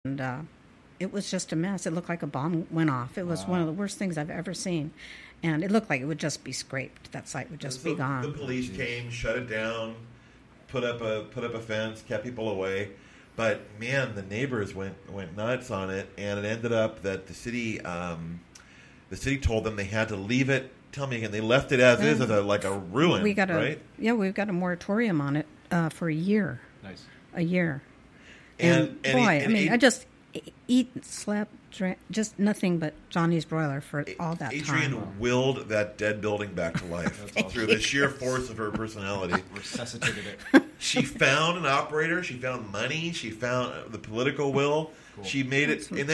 and it was just a mess. It looked like a bomb went off. It was one of the worst things I've ever seen. And it looked like it would just be scraped. That site would just be gone. The police came, shut it down, put up a fence, kept people away. But man, the neighbors went nuts on it, and it ended up that the city told them they had to leave it. Tell me again, they left it as is, as a ruin. Right? We've got a moratorium on it for a year. Nice. A year. And I just eat, slept, drank, just nothing but Johnny's broiler for all that time. Adrienne willed that dead building back to life through the sheer force of her personality. Resuscitated it. She found an operator. She found money. She found the political will. Cool. She made it, and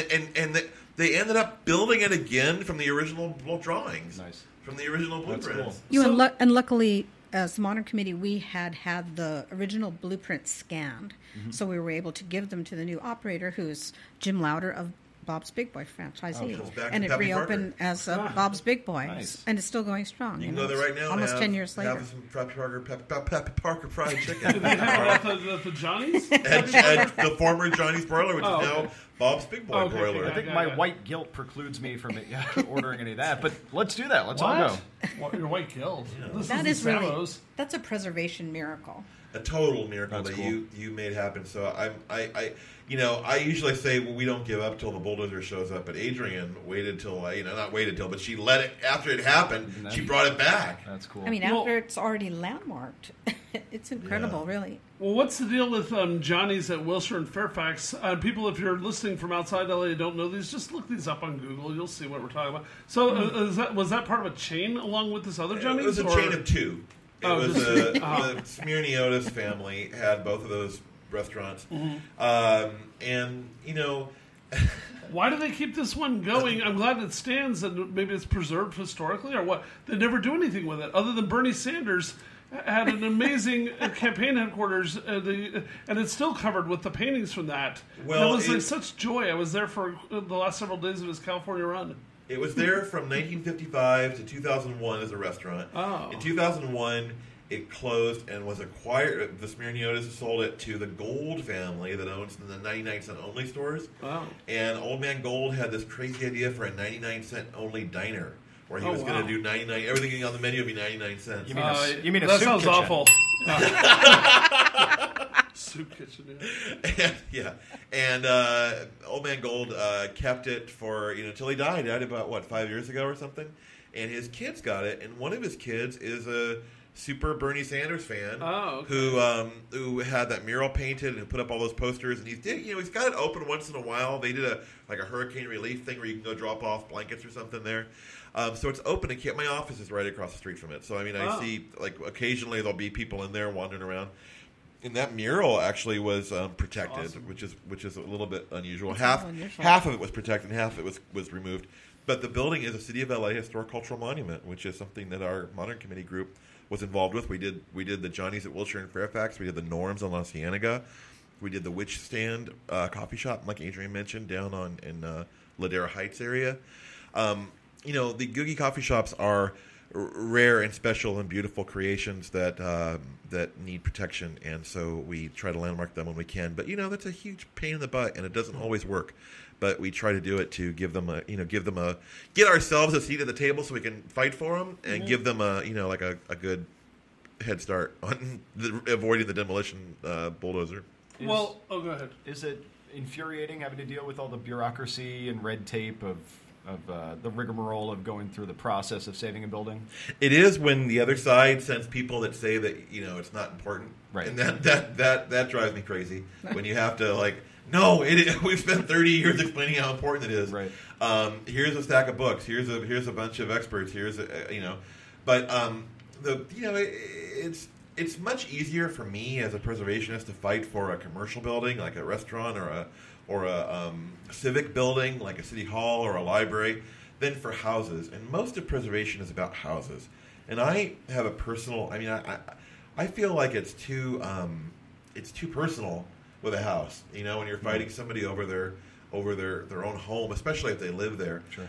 they ended up building it again from the original drawings. Nice. From the original blueprints. Cool. And luckily, as the Modern Committee, we had the original blueprints scanned, so we were able to give them to the new operator, who's Jim Lauder of Bob's Big Boy franchisee, and it reopened as Bob's Big Boy, nice. And it's still going strong. You can go there right now, almost 10 years later. Have some Parker fried chicken. Did they have it at the Johnny's? and the former Johnny's broiler, which is now Bob's Big Boy broiler. I think my white guilt precludes me from ordering any of that, but let's do that. Let's all go. Your white guilt? Yeah. That is really that's a preservation miracle. A total miracle That's that cool. you made happen. So I usually say we don't give up till the bulldozer shows up, but Adrienne waited till not waited till, but she let it after it happened. She brought it back. That's cool. I mean, after it's already landmarked, it's incredible, really. Well, what's the deal with Johnny's at Wilshire and Fairfax? People, if you're listening from outside LA and don't know these, just look these up on Google. You'll see what we're talking about. So, was that part of a chain along with this other Johnny's? It was a chain of two. It was the Smirniotis family had both of those restaurants, and why do they keep this one going? I'm glad it stands, and maybe it's preserved historically, or what? They never do anything with it, other than Bernie Sanders had an amazing campaign headquarters, and it's still covered with the paintings from that. Well, it was like such joy. I was there for the last several days of his California run. It was there from 1955 to 2001 as a restaurant. Oh. In 2001, it closed and was acquired. The Smirniotis sold it to the Gold family that owns the 99-cent only stores. Wow. And Old Man Gold had this crazy idea for a 99-cent only diner where he was going to do 99. Everything on the menu would be 99 cents. You mean a that soup sounds kitchen? awful. Soup kitchen, yeah. And Old Man Gold kept it for until he died. He died about 5 years ago or something. And his kids got it. And one of his kids is a super Bernie Sanders fan who had that mural painted and put up all those posters. And he's got it open once in a while. They did a hurricane relief thing where you can go drop off blankets or something there. So it's open. And my office is right across the street from it. So I see occasionally there'll be people in there wandering around. And that mural actually was protected, awesome. which is a little bit unusual. Half of it was protected, and half of it was removed. But the building is a City of LA Historic Cultural Monument, which is something that our Modern Committee group was involved with. We did the Johnny's at Wilshire and Fairfax. We did the Norms on La Cienega. We did the Witch Stand coffee shop, like Adrienne mentioned, down in Ladera Heights area. The Googie coffee shops are rare and special and beautiful creations that need protection, and so we try to landmark them when we can. But that's a huge pain in the butt, and it doesn't always work. But we try to do it to get ourselves a seat at the table so we can fight for them, and give them a good head start on avoiding the demolition bulldozer. Go ahead. Is it infuriating having to deal with all the bureaucracy and red tape of the rigmarole of going through the process of saving a building? It is when the other side sends people that say that it's not important, right? And that drives me crazy when you have to no, we've spent 30 years explaining how important it is. Right. Here's a stack of books. Here's a bunch of experts. But it's much easier for me as a preservationist to fight for a commercial building like a restaurant or a civic building like a city hall or a library than for houses. And most of preservation is about houses. And I have a personal. I feel like it's too personal with a house. When you're fighting somebody over their own home, especially if they live there. Sure.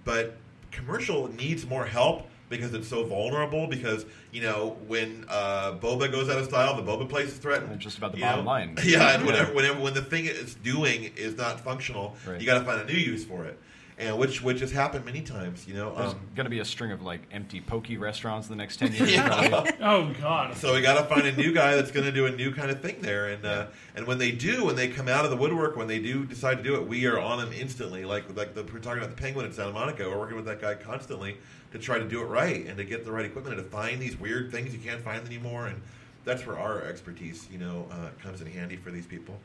But commercial needs more help because it's so vulnerable. Because when boba goes out of style, the boba place is threatened. And just about the bottom line. Yeah, and when the thing it's doing is not functional, right. you got to find a new use for it. And which has happened many times, There's going to be a string of empty pokey restaurants in the next 10 years. Yeah. Oh God! So we got to find a new guy that's going to do a new kind of thing there. And when they come out of the woodwork, when they do decide to do it, we are on them instantly. We're talking about the Penguin in Santa Monica. We're working with that guy constantly to try to do it right and to get the right equipment and to find these weird things you can't find anymore. And that's where our expertise, comes in handy for these people.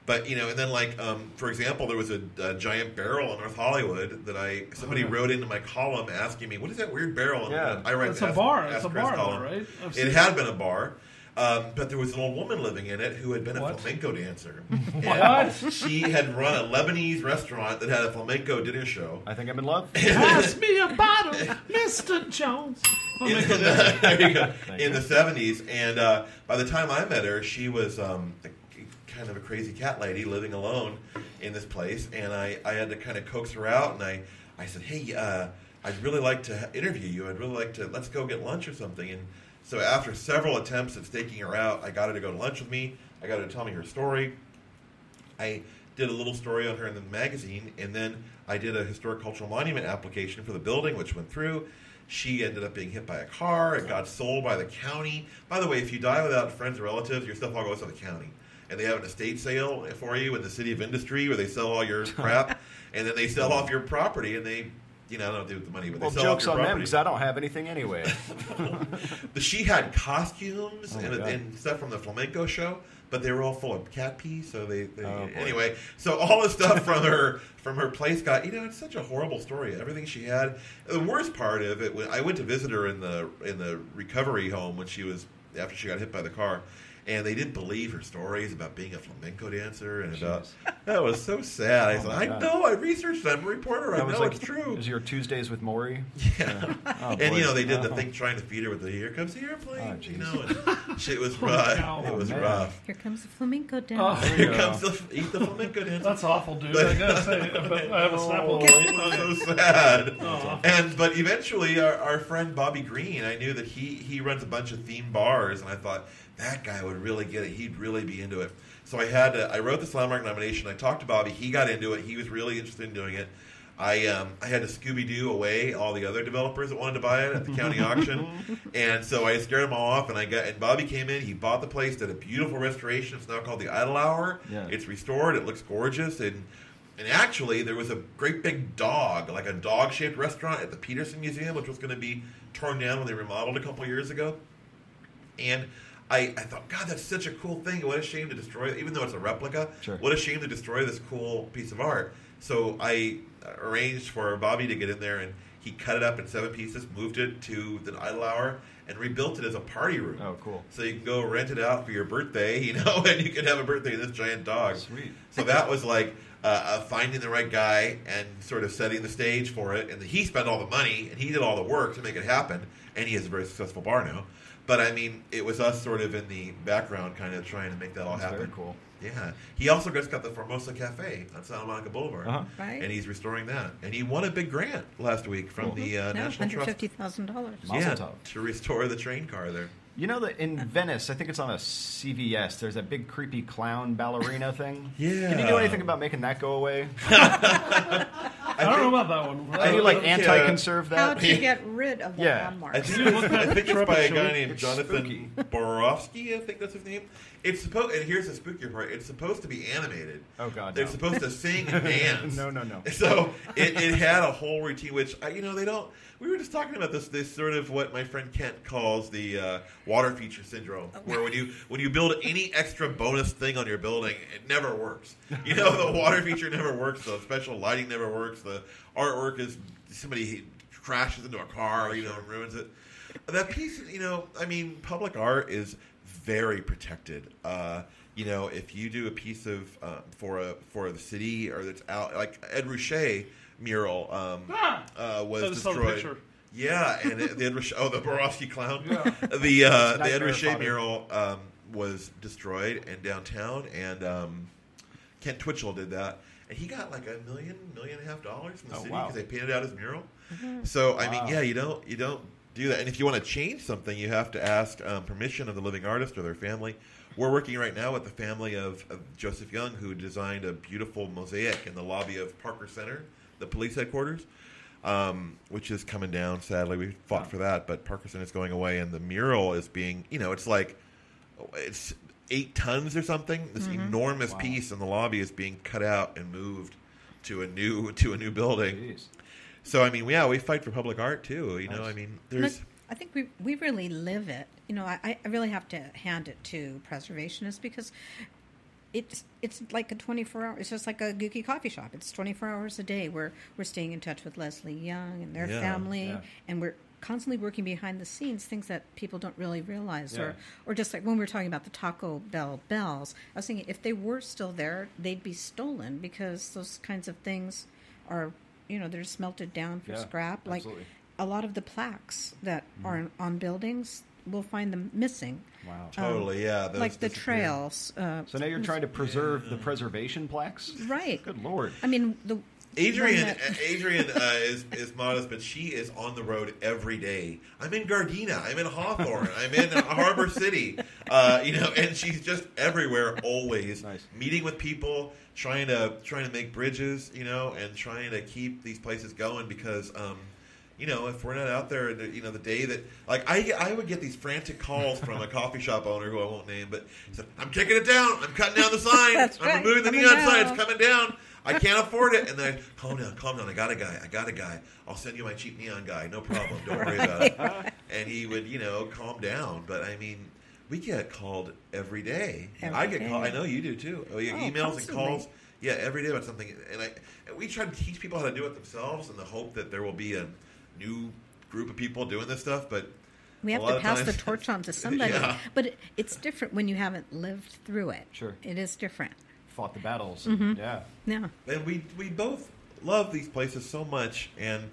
But and then for example, there was a giant barrel in North Hollywood that somebody wrote into my column asking me, what is that weird barrel? Yeah, I write it's a bar. It's a bar, right? It had been a bar, but there was an old woman living in it who had been What? a flamenco dancer. What? She had run a Lebanese restaurant that had a flamenco dinner show. I think I'm in love. Pass me a bottle, Mr. Jones. There you go. In the 70s, and by the time I met her, she was kind of a crazy cat lady living alone in this place, and I had to kind of coax her out, and I said, hey, I'd really like to interview you. I'd really like to, let's go get lunch or something. And so after several attempts at staking her out, I got her to go to lunch with me. I got her to tell me her story. I did a little story on her in the magazine, and then I did a historic cultural monument application for the building, which went through. She ended up being hit by a car. It got sold by the county. By the way, if you die without friends or relatives, your stuff all goes to the county. And they have an estate sale for you in the City of Industry where they sell all your crap, and then they sell off your property, and they, I don't know what they do with the money, but they sell jokes off your on property. them because I don't have anything anyway. She had costumes God. and stuff from the flamenco show, but they were all full of cat pee. So they boy. anyway. So all the stuff from her place got it's such a horrible story. Everything she had. The worst part of it, I went to visit her in the recovery home after she got hit by the car. And they didn't believe her stories about being a flamenco dancer and about that was so sad. I said, I know, I researched it. I'm a reporter. I know it's true. It was your Tuesdays with Maury. Yeah. And they did the thing trying to feed her with the "Here comes the airplane." And shit was rough. It was rough. Here comes the flamenco dance. Oh, Here comes eat the flamenco dance. That's awful, dude. I gotta say, I have a Snapple. It was so sad. But eventually, our friend Bobby Green, I knew that he runs a bunch of themed bars, and I thought, that guy would really get it. He'd really be into it. So I wrote the Slammark nomination. I talked to Bobby. He got into it. He was really interested in doing it. I had to Scooby-Doo away all the other developers that wanted to buy it at the county auction. And so I scared them all off. And Bobby came in. He bought the place, did a beautiful restoration. It's now called the Idle Hour. Yeah. It's restored. It looks gorgeous. And actually, there was a great big dog, like a dog-shaped restaurant at the Peterson Museum, which was going to be torn down when they remodeled a couple years ago. And I thought, God, that's such a cool thing. What a shame to destroy it, even though it's a replica. Sure. What a shame to destroy this cool piece of art. So I arranged for Bobby to get in there, and he cut it up in 7 pieces, moved it to the Idle Hour, and rebuilt it as a party room. Oh, cool. So you can go rent it out for your birthday, and you can have a birthday in this giant dog. Sweet. So that was like finding the right guy and sort of setting the stage for it. And he spent all the money, and he did all the work to make it happen, and he has a very successful bar now. But, I mean, it was us sort of in the background kind of trying to make that all happen. Very cool. Yeah. He also just got the Formosa Cafe on Santa Monica Boulevard. Uh-huh. Right. And he's restoring that. And he won a big grant last week from the National Trust. $150,000. Mazel tov. To restore the train car there. You know that in Venice, I think it's on a CVS, there's that big creepy clown ballerina thing? Yeah. Can you do anything about making that go away? I don't know about that one. Can you anti-conserve that? How to get rid of the landmark. I think it's by a guy named It's Jonathan spooky. Borowski, I think that's his name. It's supposed, and here's the spookier part, it's supposed to be animated. Oh, God, They're no. supposed to sing and dance. No. So it had a whole routine, which, they don't, we were just talking about this sort of what my friend Kent calls the water feature syndrome, where when you build any extra bonus thing on your building, it never works. The water feature never works, the special lighting never works, the artwork is somebody crashes into a car, and ruins it. That piece, public art is very protected. If you do a piece of for the city or that's out, like Ed Ruscha mural was destroyed. Yeah, and the Ed Ruscha, the Borowski clown. Yeah. The Ed Ruscha mural was destroyed in downtown, and Kent Twitchell did that, and he got like $1.5 million from the city because they painted out his mural. Mm-hmm. So you don't do that. And if you want to change something, you have to ask permission of the living artist or their family. We're working right now with the family of Joseph Young, who designed a beautiful mosaic in the lobby of Parker Center, the police headquarters, which is coming down, sadly. We fought for that, but Parker Center is going away, and the mural is being, it's 8 tons or something. This enormous piece in the lobby is being cut out and moved to a new building. Jeez. So, I mean, we fight for public art, too. I mean, there's... I think we really live it. I really have to hand it to preservationists because it's like a 24-hour. It's just like a Gookie coffee shop. It's 24 hours a day. We're staying in touch with Leslie Young and their family, and we're constantly working behind the scenes, things that people don't really realize. Or just like when we were talking about the Taco Bell bells, I was thinking if they were still there, they'd be stolen because those kinds of things are, they're just melted down for scrap. Absolutely. Like a lot of the plaques that are on buildings, we'll find them missing. Wow. Totally, yeah. Like the trails. So now you're trying to preserve the preservation plaques? Right. Good Lord. I mean, Adrienne is modest, but she is on the road every day. I'm in Gardena. I'm in Hawthorne. I'm in Harbor City. And she's just everywhere, always meeting with people, trying to make bridges, and trying to keep these places going because. If we're not out there, the day that, like, I would get these frantic calls from a coffee shop owner who I won't name, but he said, I'm taking it down. I'm cutting down the sign. I'm removing the neon sign. It's coming down. I can't afford it. And then, calm down. I got a guy. I'll send you my cheap neon guy. No problem. Don't worry about it. And he would, calm down. But, I mean, we get called every day. I get called. I know you do, too. We get emails and calls. Yeah, every day about something. And we try to teach people how to do it themselves in the hope that there will be a new group of people doing this stuff, but we have to pass the torch on to somebody. But it's different when you haven't lived through it. Sure, it is different. Fought the battles. Yeah. And we both love these places so much, and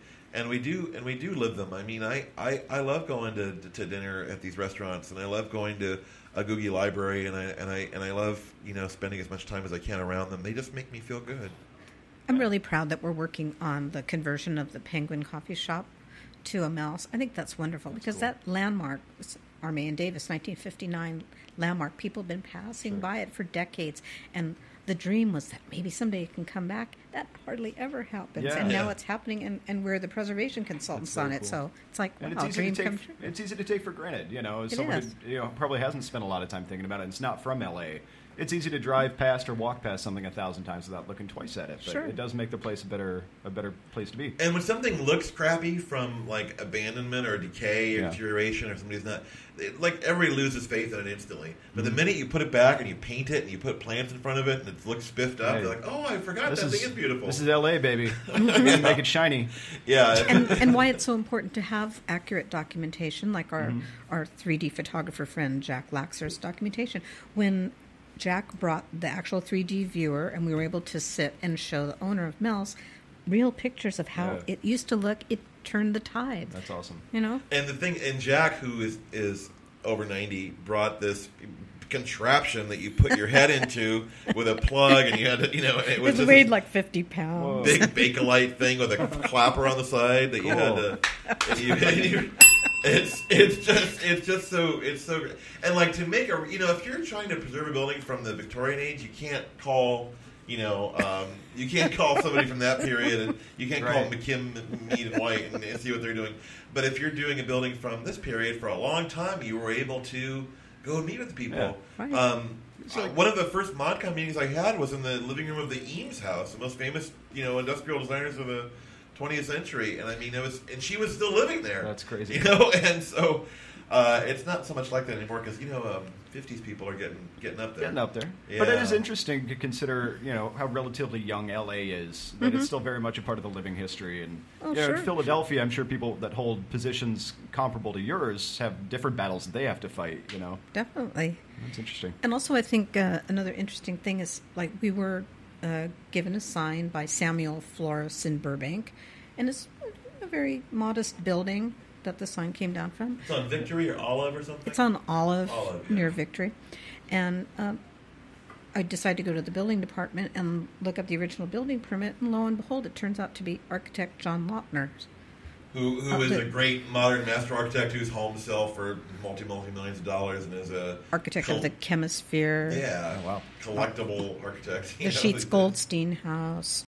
we do live them. I mean, I love going to dinner at these restaurants, and I love going to a Googie library, and I love spending as much time as I can around them. They just make me feel good. I'm really proud that we're working on the conversion of the Penguin Coffee Shop to a Mel's. I think that's wonderful because that landmark, Army and Davis, 1959 landmark, people have been passing by it for decades. And the dream was that maybe someday it can come back. That hardly ever happens. And now it's happening, and we're the preservation consultants on it. Cool. So it's like, wow, dream come true. It's easy to take for granted. As someone who probably hasn't spent a lot of time thinking about it, and it's not from L.A., it's easy to drive past or walk past something 1,000 times without looking twice at it. But it does make the place a better place to be. And when something looks crappy from like abandonment or decay or deterioration or somebody's not, like everybody loses faith in it instantly. But the minute you put it back and you paint it and you put plants in front of it and it looks spiffed up, you're like, oh, I forgot that thing is beautiful. This is LA, baby. Make it shiny. Yeah. And why it's so important to have accurate documentation, like our 3D photographer friend Jack Laxer's documentation. When Jack brought the actual 3D viewer, and we were able to sit and show the owner of Mel's real pictures of how it used to look. It turned the tide. That's awesome. And the thing, and Jack, who is over 90, brought this contraption that you put your head into with a plug, and you had to, it was weighed like 50 pounds. Big Bakelite thing with a clapper on the side that you had to. It's just so great. And like to make if you're trying to preserve a building from the Victorian age, you can't call you can't call somebody from that period, and you can't call McKim, Mead, and White and see what they're doing. But if you're doing a building from this period for a long time, you were able to go and meet with the people. Yeah. One of the first ModCon meetings I had was in the living room of the Eames house, the most famous industrial designers of the 20th century, and I mean and she was still living there. That's crazy. And so it's not so much like that anymore because 50s people are getting up there. Getting up there. Yeah. But it is interesting to consider how relatively young LA is. That it's still very much a part of the living history. And in Philadelphia, I'm sure people that hold positions comparable to yours have different battles that they have to fight. Definitely. That's interesting. And also, I think another interesting thing is like we were given a sign by Samuel Flores in Burbank, and it's a very modest building that the sign came down from. It's on Victory or Olive or something? It's on Olive near Victory. And I decided to go to the building department and look up the original building permit, and lo and behold, it turns out to be architect John Lautner's who is a great modern master architect whose homes sell for multi-millions of dollars and is a architect of the Chemisphere. Yeah, wow. Collectible architect. The Sheets Goldstein House.